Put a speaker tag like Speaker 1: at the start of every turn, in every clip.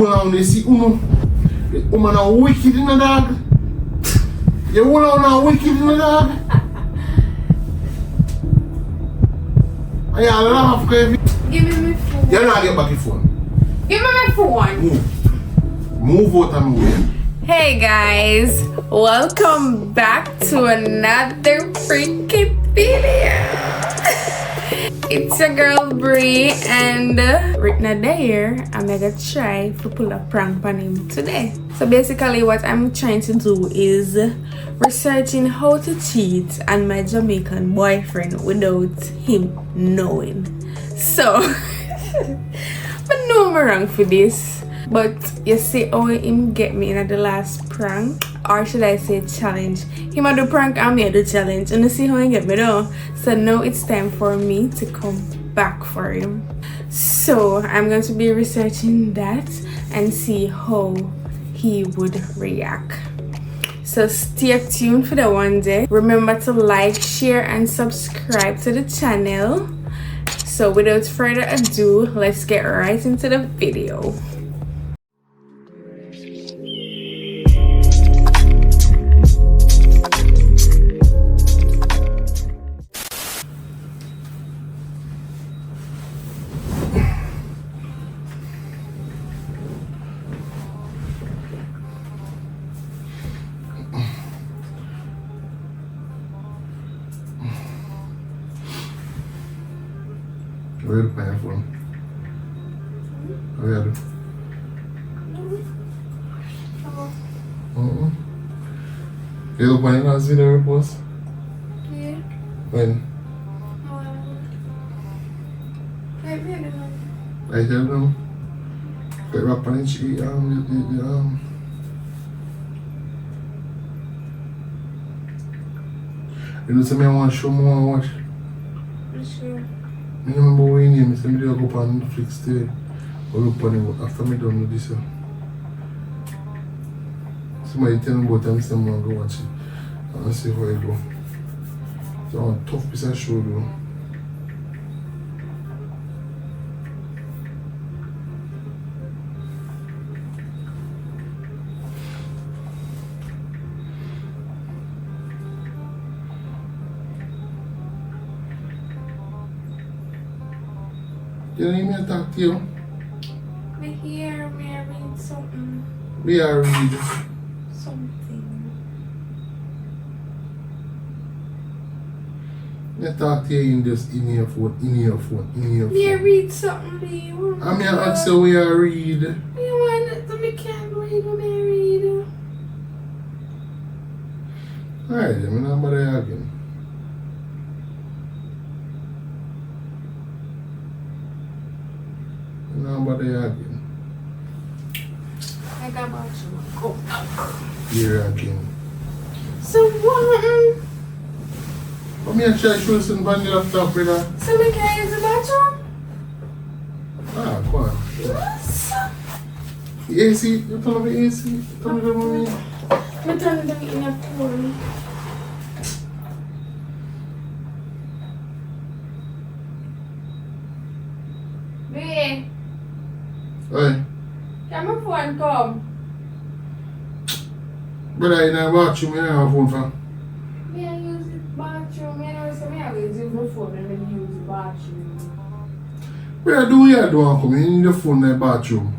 Speaker 1: Now they see Uno. The woman are wicked in the dog. The woman are wicked in the dog. I laugh, Kevin.
Speaker 2: Give me my phone.
Speaker 1: You're not get back your phone.
Speaker 2: Give me my phone.
Speaker 1: Move out of my way.
Speaker 2: Hey guys, welcome back to another freaking video. It's your girl Bree, and right now there I'm gonna try to pull a prank on him today. So basically what I'm trying to do is researching how to cheat on my Jamaican boyfriend without him knowing. So but no I'm wrong for this. But you see how him get me in the last prank, or should I say challenge? Him do prank and me do challenge, and you see how he get me though. So now it's time for me to come back for him. So I'm going to be researching that and see how he would react. So stay tuned for the one day. Remember to like, share and subscribe to the channel. So without further ado, let's get right into the video.
Speaker 1: Where are you paying for him? How are you? You look when last video repost?
Speaker 2: Yeah.
Speaker 1: When? I hear them. Get up on each You know, say me I want to show more watch.
Speaker 2: Sure.
Speaker 1: I remember when you name, I said I go up on Netflix today. Or look on it after me done with this. Somebody tell me about time, I said I'm going to go watch it. And see how it go. It's a tough piece of show though. You don't need me to talk to you?
Speaker 2: Me here, me read something.
Speaker 1: We are read.
Speaker 2: Something.
Speaker 1: I talk to you in your phone.
Speaker 2: Me read something, me.
Speaker 1: I mean, I ask you we are read.
Speaker 2: Me want it, so me can't read when me read.
Speaker 1: Alright, I'm not about to again. I'm not about to again.
Speaker 2: I got about you. Go.
Speaker 1: Here again.
Speaker 2: So what?
Speaker 1: But me actually show you some band laptop with that.
Speaker 2: So me can use the bathroom?
Speaker 1: Ah, go on.
Speaker 2: Yes.
Speaker 1: The AC, you turn on the AC, turn it on me.
Speaker 2: Me turn it down in a pool. Bree,
Speaker 1: Hey,
Speaker 2: can my phone come?
Speaker 1: but I in the bathroom, I have a phone for.
Speaker 2: Me I use the bathroom. Me know say me always use my phone and then use the bathroom.
Speaker 1: What you do and come in the phone in the bathroom?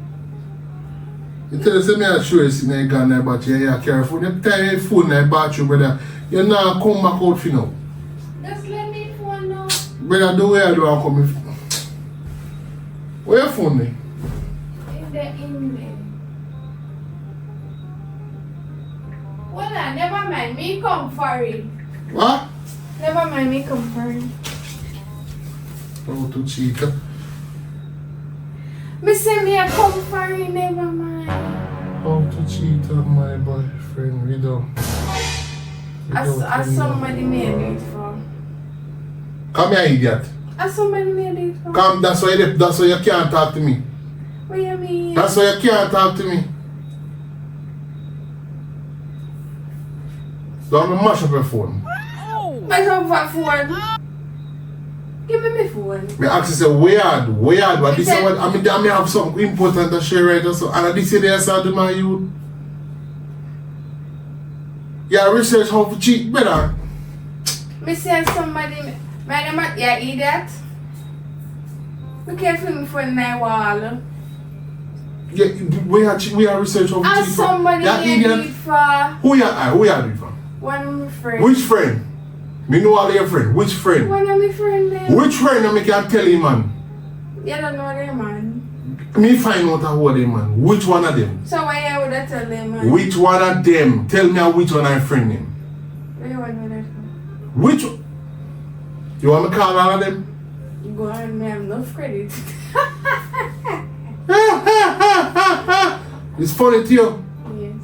Speaker 1: You tell us me I show you in the gun in the bathroom, you carry phone. You carry your phone in the bathroom, brother. You now come back out for now.
Speaker 2: Just let me phone now.
Speaker 1: Brother, do what you do and come in. Where your phone then?
Speaker 2: In there. Well, never mind. Me come for it.
Speaker 1: What?
Speaker 2: Never mind. Me come for it.
Speaker 1: How to cheat?
Speaker 2: Me say me a come for it. Never mind.
Speaker 1: How to cheat on my boyfriend without
Speaker 2: As somebody made it for.
Speaker 1: Come here, idiot.
Speaker 2: As somebody made it for.
Speaker 1: Come, that's why you can't talk to me.
Speaker 2: What you mean?
Speaker 1: That's why you can't talk to me. Don't mash up your phone.
Speaker 2: Mash up what phone? Give me my phone.
Speaker 1: Me ask you say weird. But this is what I mean. I have something important to share right now. So and this is the answer to my youth. Yeah, research how to cheat better.
Speaker 2: Me say somebody, man, you idiot. We can't film for my wall.
Speaker 1: Yeah, we are research how to
Speaker 2: And
Speaker 1: cheat.
Speaker 2: somebody you do it for.
Speaker 1: Who you are doing for?
Speaker 2: One of my friends.
Speaker 1: Which friend? Me know all your friends. Which friend?
Speaker 2: One of my friends there.
Speaker 1: Which friend I can tell you, man?
Speaker 2: You don't know them, man.
Speaker 1: Me find out who them, man. Which one of them?
Speaker 2: So why you would tell them, man?
Speaker 1: Which one of them? Tell me which one I friend name.
Speaker 2: Where you want to know that?
Speaker 1: Which? You want me to call all of them?
Speaker 2: Go on, me have enough credit.
Speaker 1: It's funny to you.
Speaker 2: Yes.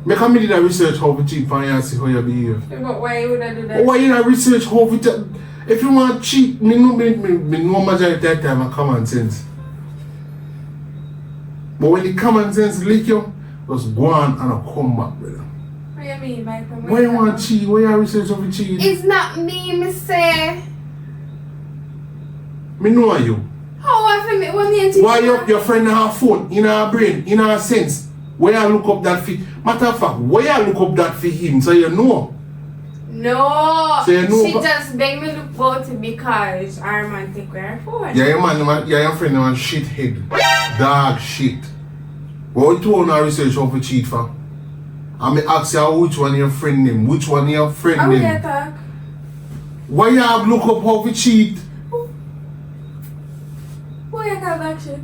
Speaker 1: Make me did a research how to cheat for you and see how you behave.
Speaker 2: But why would I do that?
Speaker 1: Why you research how to if you want to cheat, me know majority of the time a common sense. But when the common sense leak you, just go on and I'll come back, brother.
Speaker 2: What do you mean by come?
Speaker 1: Why you want to cheat? Why you research how to cheat?
Speaker 2: It's not me, me say.
Speaker 1: Me know you.
Speaker 2: How often me when me and
Speaker 1: Why your friend in her phone, in her brain, in her sense? Where you look up that for? Matter of fact, where you look up that for him so you know?
Speaker 2: No.
Speaker 1: So you know,
Speaker 2: she just beg me look about it because our man take her phone.
Speaker 1: Yeah, your friend man shithead. Dog shit. What you want to research how to cheat for? I may ask you which one your friend name, which one your friend
Speaker 2: How
Speaker 1: name.
Speaker 2: will you talk?
Speaker 1: Why you have look up how to cheat?
Speaker 2: Why you call that shit?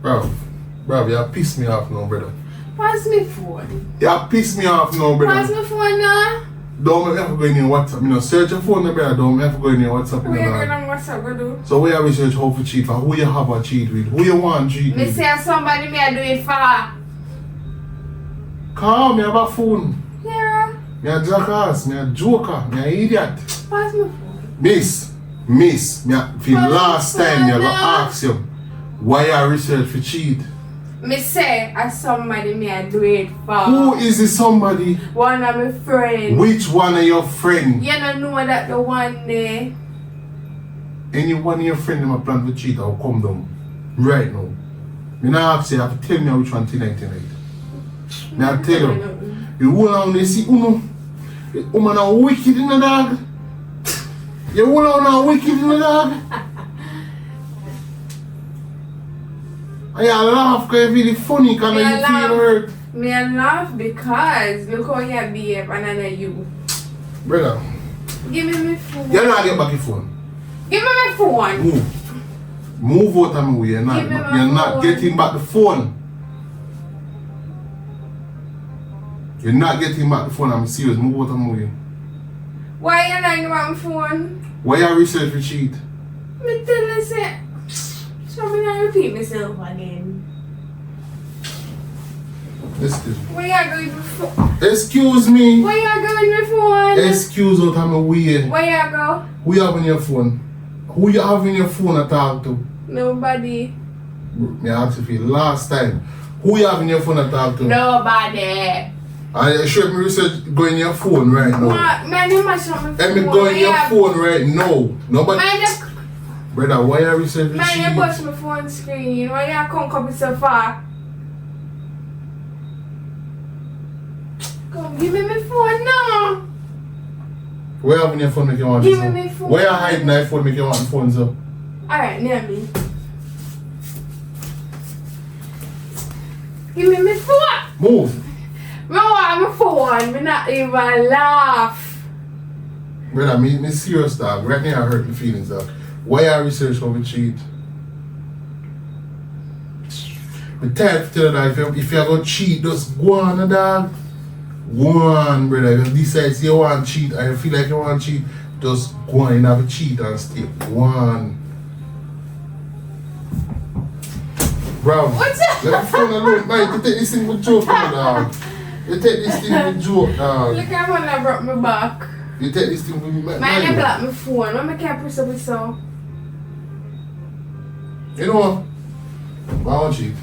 Speaker 1: Bro, you piss me off now, brother.
Speaker 2: Pass me phone.
Speaker 1: You piss me off now,
Speaker 2: Pass
Speaker 1: brother.
Speaker 2: me phone now.
Speaker 1: Don't make me have to go in your WhatsApp. You know, search your phone, brother. Don't make me have to go in your WhatsApp.
Speaker 2: Who you
Speaker 1: You
Speaker 2: going
Speaker 1: know.
Speaker 2: on WhatsApp go do?
Speaker 1: So where you research how to cheat for? Who you have a cheat with? Who you want to cheat
Speaker 2: Me
Speaker 1: with?
Speaker 2: say somebody me I do it for.
Speaker 1: Call me have a phone.
Speaker 2: Yeah.
Speaker 1: Me a jackass, me a joker, me a idiot.
Speaker 2: Pass me phone.
Speaker 1: Miss, me a, for last time me a go ask you why you research for cheat.
Speaker 2: Me say as somebody me I do it for.
Speaker 1: Who is this somebody?
Speaker 2: One of my friends.
Speaker 1: Which one of your friends?
Speaker 2: You don't know that the one there.
Speaker 1: Any one of your friends them a plan to cheat, I'll come down right now. Me not ask you, you have to tell me which one tonight. Me I tell you, you hold on they see Uno. Woman are wicked in the dog. You hold on are wicked in the dog. And you laugh because you feel funny because you feel hurt.
Speaker 2: Me I laugh because look how you behave and I know you.
Speaker 1: Brother,
Speaker 2: Give me my phone.
Speaker 1: you're not get back your phone.
Speaker 2: Give me my phone.
Speaker 1: Move out of my way. You're
Speaker 2: Give me my
Speaker 1: not
Speaker 2: phone.
Speaker 1: getting back the phone. You're not getting back the phone. I'm serious. Move out of my way.
Speaker 2: Why you lying about my phone?
Speaker 1: Why you research for cheat?
Speaker 2: Me tell you say. So me not repeat myself again.
Speaker 1: Excuse me.
Speaker 2: Where you going with my phone?
Speaker 1: Excuse me.
Speaker 2: Where you going with my phone?
Speaker 1: Excuse out of my way.
Speaker 2: Where you go?
Speaker 1: Who you have on your phone? Who you have in your phone to talk to?
Speaker 2: Nobody.
Speaker 1: Me ask you for the last time. Who you have in your phone to talk to?
Speaker 2: Nobody.
Speaker 1: I sure me research go in your phone right now.
Speaker 2: Man, you must have my phone.
Speaker 1: Let me go in your phone right now. Nobody.
Speaker 2: Man,
Speaker 1: Brother, why you research for
Speaker 2: man, you
Speaker 1: cheat?
Speaker 2: push my phone screen. Why you come copy so far? Come, give me my phone now.
Speaker 1: Where you have in your phone make you want
Speaker 2: Give
Speaker 1: this
Speaker 2: me
Speaker 1: up?
Speaker 2: my phone.
Speaker 1: Where you hide my phone make you want the phones up?
Speaker 2: Alright, near me. Give me my phone.
Speaker 1: Move.
Speaker 2: Me want my phone. Me not even laugh.
Speaker 1: Brother, me serious dog. Right now I hurt my feelings dog. Why you research how to cheat? Me tired to tell you that if you're gonna cheat, just go on dog. Go on, brother. If you decide you want to cheat or you feel like you want to cheat, just go on and have a cheat and stay. Go on. Bro,
Speaker 2: What's up?
Speaker 1: let me phone alone. Man, you take this thing with joke, dog. You take this thing with joke, dog.
Speaker 2: Look at when I brought my back.
Speaker 1: You take this thing with me.
Speaker 2: Man, I block my phone. Why I can't press up so?
Speaker 1: You know what? Why don't cheat?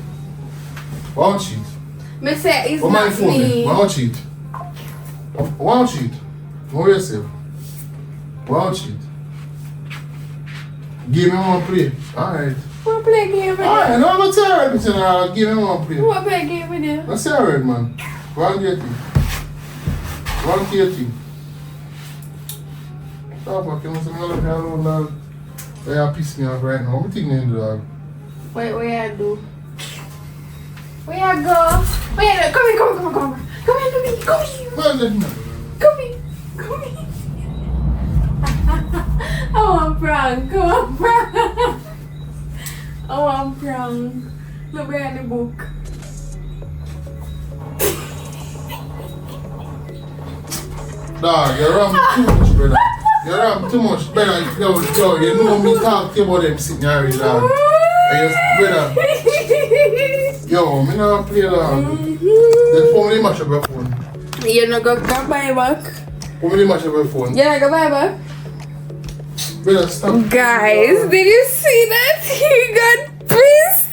Speaker 1: Why don't cheat?
Speaker 2: Me say it's
Speaker 1: Why my
Speaker 2: not
Speaker 1: phone?
Speaker 2: me.
Speaker 1: Why don't cheat? Why don't cheat? Know yourself. Why don't cheat? Give me one play. Alright.
Speaker 2: What play game with you?
Speaker 1: Alright, no, I'm not tired. Give me one play.
Speaker 2: What play game with you?
Speaker 1: That's alright, man. Go and get it. Go and get it. Stop fucking with me. I love you alone, dog. They are pissing me off right now. What you think, dog?
Speaker 2: Wait, what you do? Where you go? Where you go? Come here, come here, come here, come here. Come here, come here, come here.
Speaker 1: Well, then,
Speaker 2: Come here, come here. I want prank, I want prank. I want prank. Look behind the book.
Speaker 1: dog, you're wrong too much, brother. You're wrong too much, brother. Yo, you know me talk to you about them sitting here, dog. And you, brother. Yo, me not play, dog. Then phone me match up your phone.
Speaker 2: You not go buy back?
Speaker 1: Phone me match up your phone.
Speaker 2: You not go buy back?
Speaker 1: Brother, stop.
Speaker 2: Guys, did you see that? He got pissed.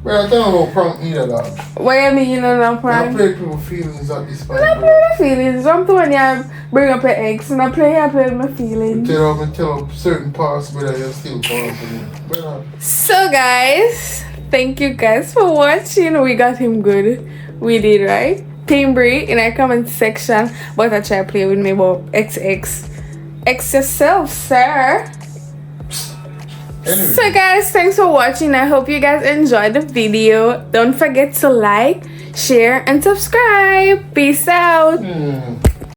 Speaker 1: Brother, I don't know prank either, dog.
Speaker 2: What you mean you know no
Speaker 1: I
Speaker 2: prank?
Speaker 1: play people's feelings at this point.
Speaker 2: I play my feelings. I'm the one you bring up your ex and I play with my feelings.
Speaker 1: Tell up certain parts, brother, you're still calling for me. Brother.
Speaker 2: So guys, thank you guys for watching. We got him good. We did, right? Team Bree in our comment section. But I try to play with me about XX. X yourself, sir.
Speaker 1: Anyway.
Speaker 2: So guys, thanks for watching. I hope you guys enjoyed the video. Don't forget to like, share, and subscribe. Peace out.